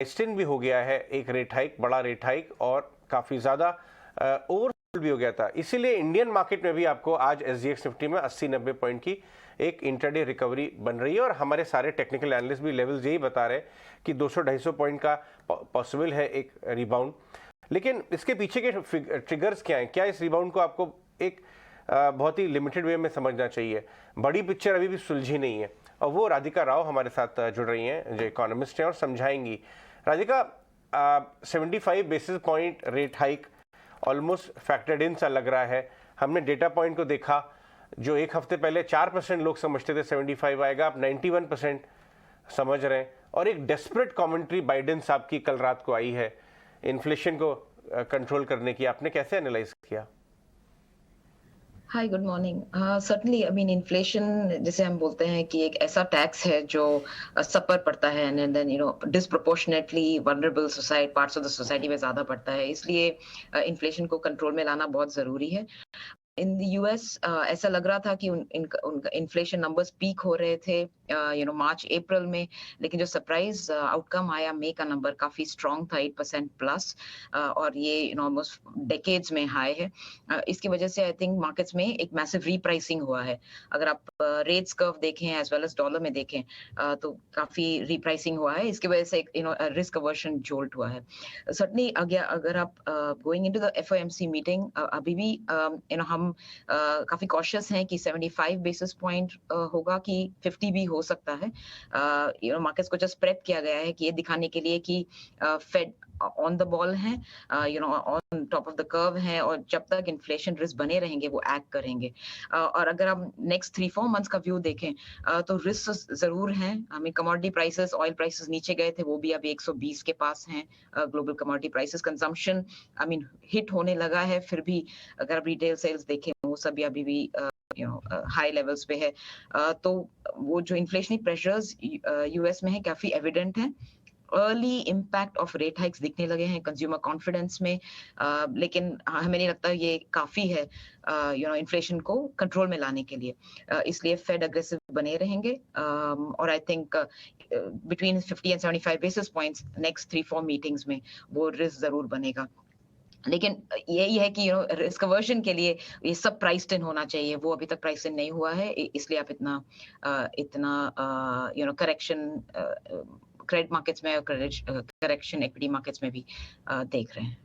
Extend भी हो गया है एक रेट हाइक, बड़ा रेट हाइक, और काफ़ी ज़्यादा ओवर भी हो गया था। इसीलिए इंडियन मार्केट में भी आपको आज एसजीएक्स निफ्टी में 80-90 पॉइंट की एक इंटरडे रिकवरी बन रही है, और हमारे सारे टेक्निकल एनालिस्ट भी लेवल्स यही बता रहे हैं कि 200-250 पॉइंट का पॉसिबल है एक रिबाउंड। लेकिन इसके पीछे के ट्रिगर्स क्या हैं? क्या इस रिबाउंड को आपको एक बहुत ही लिमिटेड वे में समझना चाहिए? बड़ी पिक्चर अभी भी सुलझी नहीं है, और वो राधिका राव हमारे साथ जुड़ रही हैं जो इकोनॉमिस्ट हैं और समझाएंगी। Radhika, 75 basis point rate hike almost factored in सा लग रहा है। हमने डेटा पॉइंट को देखा, जो एक हफ्ते पहले 4% लोग समझते थे 75 आएगा, अब 91% समझ रहे हैं। और एक डेस्परेट कमेंट्री बाइडेन साहब की कल रात को आई है इन्फ्लेशन को कंट्रोल करने की, आपने कैसे एनालाइज किया? Hi, good morning. Certainly I mean inflation जिसे हम बोलते हैं कि एक ऐसा टैक्स है जो सब पर पड़ता है, and then disproportionately vulnerable society parts of the society में ज्यादा पड़ता है। इसलिए इन्फ्लेशन को कंट्रोल में लाना बहुत जरूरी है। इन द यूएस ऐसा लग रहा था कि उनका इन्फ्लेशन नंबर्स पीक हो रहे थे मार्च अप्रैल में, लेकिन जो सरप्राइज आउटकम आया, मई का नंबर काफी स्ट्रॉन्ग था, 8% प्लस, और ये ऑलमोस्ट डेकेड्स में हाई है। इसकी वजह से आई थिंक मार्केट्स में एक मैसिव रीप्राइसिंग हुआ है। अगर आप रेट्स कर्व देखें एज वेल एज डॉलर में देखें, तो काफी रीप्राइसिंग हुआ है। इसकी वजह से एक रिस्क अवर्शन जोल्ट हुआ है। सर्टनली अगर आप going into the FOMC meeting, अभी भी हम काफी कॉशियस हैं कि 75 बेसिस पॉइंट होगा कि 50 भी हो सकता है। मार्केट्स को जस्ट प्रेप किया गया है कि ये दिखाने के लिए कि फेड ऑन द बॉल है, on top of the curve है, और जब तक इन्फ्लेशन रिस्क बने रहेंगे वो एक्ट करेंगे। और अगर हम नेक्स्ट 3-4 मंथ्स का व्यू देखें, तो रिस्क जरूर हैं। हमें कमोडिटी प्राइसेस, ऑयल प्राइसेस नीचे गए थे, वो भी अभी 120 के पास हैं। Global commodity prices, consumption hit होने लगा है, फिर भी अगर आप रिटेल सेल्स देखें वो सभी अभी भी हाई लेवल्स पे है। तो वो जो इन्फ्लेशनरी प्रेशर्स यूएस में है काफी एविडेंट है। Early impact of rate hikes दिखने लगे हैं कंज्यूमर कॉन्फिडेंस में, लेकिन हमें नहीं लगता ये काफी है इन्फ्लेशन को कंट्रोल में लाने के लिए। इसलिए फेड अग्रेसिव बने रहेंगे, और I think between 50 and 75 basis points next 3-4 meetings में वो रिस्क जरूर बनेगा। लेकिन यही है कि रिस्क अवर्शन के लिए ये सब प्राइस्ड इन होना चाहिए, वो अभी तक प्राइस इन नहीं हुआ है। इसलिए आप इतना करेक्शन क्रेडिट मार्केट्स में, करेक्शन इक्विटी मार्केट्स में भी देख रहे हैं।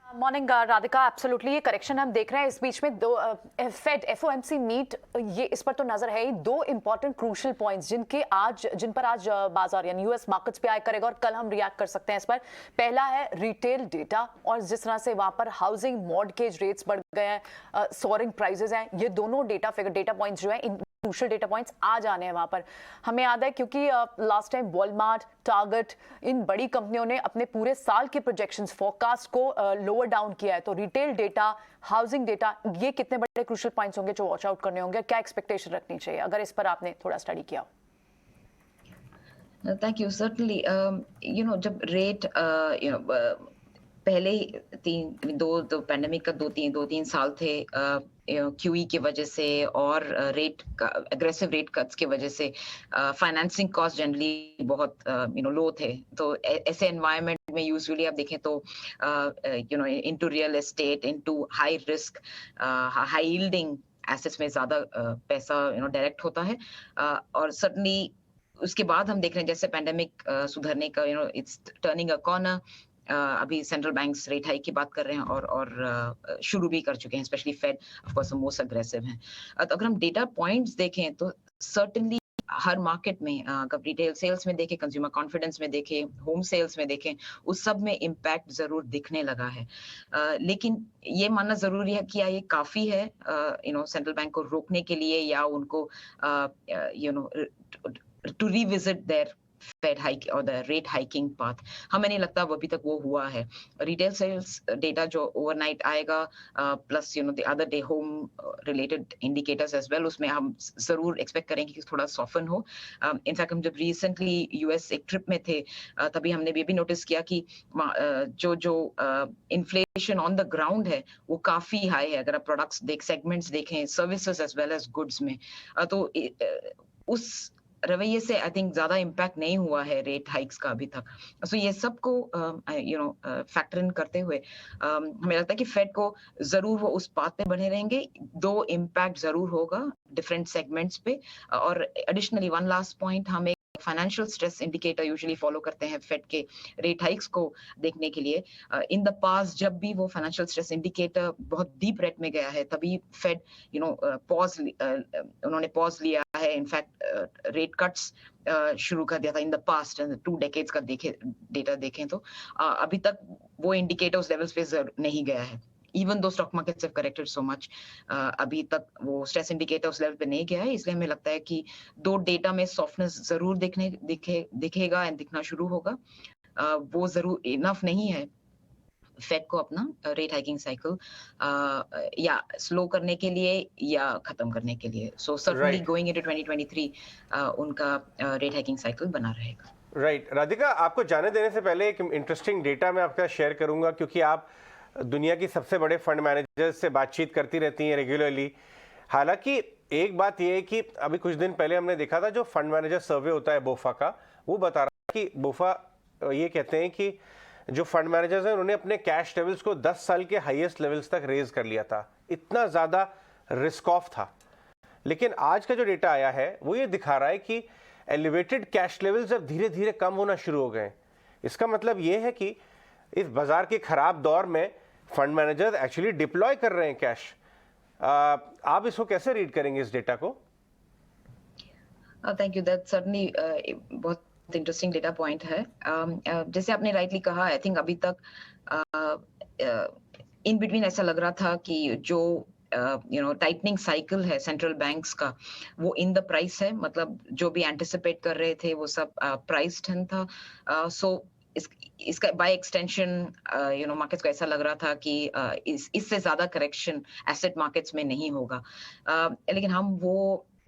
मॉर्निंग राधिका, एब्सोल्युटली ये करेक्शन हम देख रहे हैं। इस बीच में दो फेड एफओएमसी मीट, ये इस पर तो नजर है ही। दो इंपॉर्टेंट क्रूशियल पॉइंट्स जिन पर आज बाजार यानी यूएस मार्केट्स पे आए करेगा, और कल हम रिएक्ट कर सकते हैं इस पर। पहला है रिटेल डेटा, और जिस तरह से वहां पर हाउसिंग मॉर्गेज रेट्स बढ़ गए हैं, सोअरिंग प्राइसेस हैं, ये दोनों डेटा पॉइंट्स जो है, इन क्रूशियल डेटा पॉइंट्स आज आने हैं वहां पर। हमें याद है क्योंकि लास्ट टाइम वॉलमार्ट, टारगेट, इन बड़ी कंपनियों ने अपने पूरे साल के प्रोजेक्शंस, फोरकास्ट को लोअर डाउन किया है। तो रिटेल डेटा, हाउसिंग डेटा, ये कितने बड़े क्रूशियल पॉइंट्स होंगे जो वॉच आउट करने होंगे? क्या एक्सपेक्टेशन रखनी चाहिए, अगर इस पर आपने थोड़ा स्टडी किया? Thank you. सर्टनली जब रेट पहले दो पैंडेमिक का दो तीन साल थे, क्यूई की वजह से और एग्रेसिव रेट कट्स की वजह से फाइनेंसिंग कॉस्ट जनरली बहुत लो थे। तो ऐसे एनवायरनमेंट में यूजुअली आप देखें तो into real estate, into high risk, high yielding assets में ज्यादा पैसा डायरेक्ट होता है। और सर्टनली उसके बाद हम देख रहे हैं जैसे पैंडेमिक सुधरने का, इट्स टर्निंग अ कॉर्नर। अभी सेंट्रल बैंक्स रेट हाइक की बात कर रहे हैं, और शुरू भी कर चुके हैं, specially Fed of course most aggressive हैं। तो अगर हम डेटा पॉइंट्स देखें तो सर्टेनली हर मार्केट में, अगर रिटेल सेल्स में देखें, कंज्यूमर कॉन्फिडेंस में देखें, होम सेल्स में देखें, उस सब में इम्पैक्ट जरूर दिखने लगा है। लेकिन ये मानना जरूरी है कि क्या ये काफी है सेंट्रल बैंक को रोकने के लिए, या उनको to revisit their Fed hike or the rate hiking path? हमें नहीं लगता वो अभी तक वो हुआ है। रिटेल सेल्स डेटा जो ओवरनाइट आएगा, plus the other day home related indicators as well, उसमें हम जरूर एक्सपेक्ट करेंगे कि थोड़ा सॉफन हो। इनफैक्ट हम जब रिसेंटली यूएस एक ट्रिप में थे, तभी हमने ये भी नोटिस किया कि जो इन्फ्लेशन ऑन द ग्राउंड है वो काफी हाई है। अगर आप प्रोडक्ट्स सेगमेंट्स देखें, services as well as goods में, तो उस रवैये से आई थिंक ज़्यादा इम्पैक्ट नहीं हुआ है रेट हाइक्स का अभी तक। सो ये सबको फैक्टर इन करते हुए हमें लगता है कि फेड को ज़रूर वो उस पाथ पे बने रहेंगे, दो इम्पैक्ट ज़रूर होगा डिफरेंट सेगमेंट्स पे। और एडिशनली वन लास्ट पॉइंट, हम एक financial stress indicator usually follow करते हैं फेड के रेट हाइक्स को देखने के लिए। इन द पास्ट जब भी वो फाइनेंशियल स्ट्रेस इंडिकेटर बहुत डीप रेट में गया है, तभी फेड उन्होंने पॉज लिया है। इनफैक्ट रेट कट्स शुरू कर दिया था इन द पास्ट, 2 डेकेड्स का डेटा देखें तो अभी तक वो इंडिकेटर उस लेवल्स पे नहीं गया है। Even though stock markets have corrected so much, अभी तक वो स्ट्रेस इंडिकेटर उस लेवल पे नहीं गया है। इसलिए हमें लगता है कि दो डेटा में सॉफ्टनेस जरूर दिखेगा एंड दिखना शुरू होगा। वो जरूर इनफ नहीं है फेड को अपना रेट हाइकिंग साइकिल या स्लो करने के लिए या खत्म करने के लिए। सो सर्टेनली गोइंग इनटू 2023 उनका रेट हाइकिंग साइकिल बना रहेगा। राइट राधिका, आपको जाने देने से पहले एक इंटरेस्टिंग डेटा मैं आपका शेयर करूंगा, क्योंकि आप दुनिया की सबसे बड़े फंड मैनेजर्स से बातचीत करती रहती हैं रेगुलरली। हालांकि एक बात यह है कि अभी कुछ दिन पहले हमने देखा था जो फंड मैनेजर सर्वे होता है बोफा का, वो बता रहा है कि बोफा ये कहते हैं कि जो फंड मैनेजर्स हैं उन्होंने अपने कैश लेवल्स को 10 साल के हाईएस्ट लेवल्स तक रेज कर लिया था। इतना ज़्यादा रिस्क ऑफ था। लेकिन आज का जो डेटा आया है वो ये दिखा रहा है कि एलिवेटेड कैश लेवल्स अब धीरे धीरे कम होना शुरू हो गए। इसका मतलब ये है कि इस बाजार के खराब दौर में फंड मैनेजर्स एक्चुअली डिप्लॉय कर रहे हैं कैश। आप इसको कैसे रीड करेंगे इस डेटा को? थैंक यू, दैट सर्टेनली बहुत इंटरेस्टिंग डेटा पॉइंट है। जैसे आपने राइटली कहा, आई थिंक अभी तक इन बिटवीन ऐसा लग रहा था कि जो टाइटनिंग साइकिल है सेंट्रल बैंक्स का, वो इन द प्राइस है। मतलब जो भी एंटिसिपेट कर रहे थे वो सब प्राइस था। सो इसका बाय एक्सटेंशन मार्केट्स को ऐसा लग रहा था कि इससे ज्यादा करेक्शन एसेट मार्केट्स में नहीं होगा। लेकिन हम वो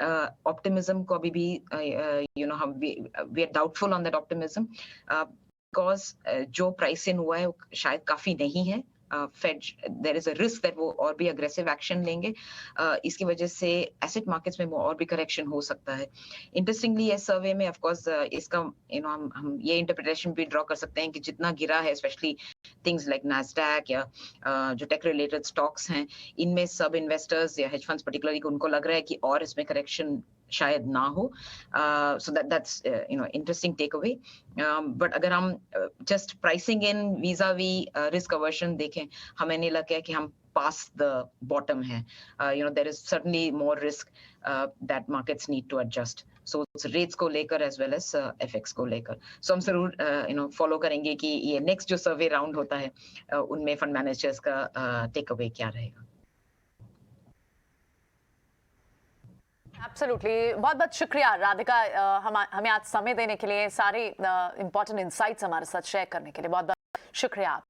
ऑप्टिमिज्म को अभी भी हम we are doubtful on that optimism, because जो प्राइस इन हुआ है वो शायद काफी नहीं है। Fed there is a risk that वो और भी अग्रेसिव एक्शन लेंगे। इसकी वजह से एसेट मार्केट्स में वो और भी करेक्शन हो सकता है। इंटरेस्टिंगली ये सर्वे में ऑफ कोर्स इसका हम ये इंटरप्रिटेशन भी ड्रॉ कर सकते हैं कि जितना गिरा है, स्पेशली थिंग्स लाइक नैस्डैक या जो टेक रिलेटेड स्टॉक्स हैं, इनमें सब इन्वेस्टर्स या हेज फंड्स पर्टिकुलरली उनको लग रहा है कि और इसमें करेक्शन शायद ना हो। So that's interesting takeaway. But अगर हम just pricing in vis-a-vis risk aversion देखें, हमें नहीं लगता है कि हम पास द बॉटम है। There is certainly more risk that markets need to adjust. So rates को लेकर एज वेल एज एफएक्स को लेकर। सो हम जरूर फॉलो करेंगे कि ये नेक्स्ट जो सर्वे राउंड होता है उनमें फंड मैनेजर्स का टेक अवे क्या रहेगा। एब्सोल्युटली, बहुत बहुत शुक्रिया राधिका, हमें आज समय देने के लिए, सारे इंपॉर्टेंट इंसाइट्स हमारे साथ शेयर करने के लिए बहुत बहुत शुक्रिया।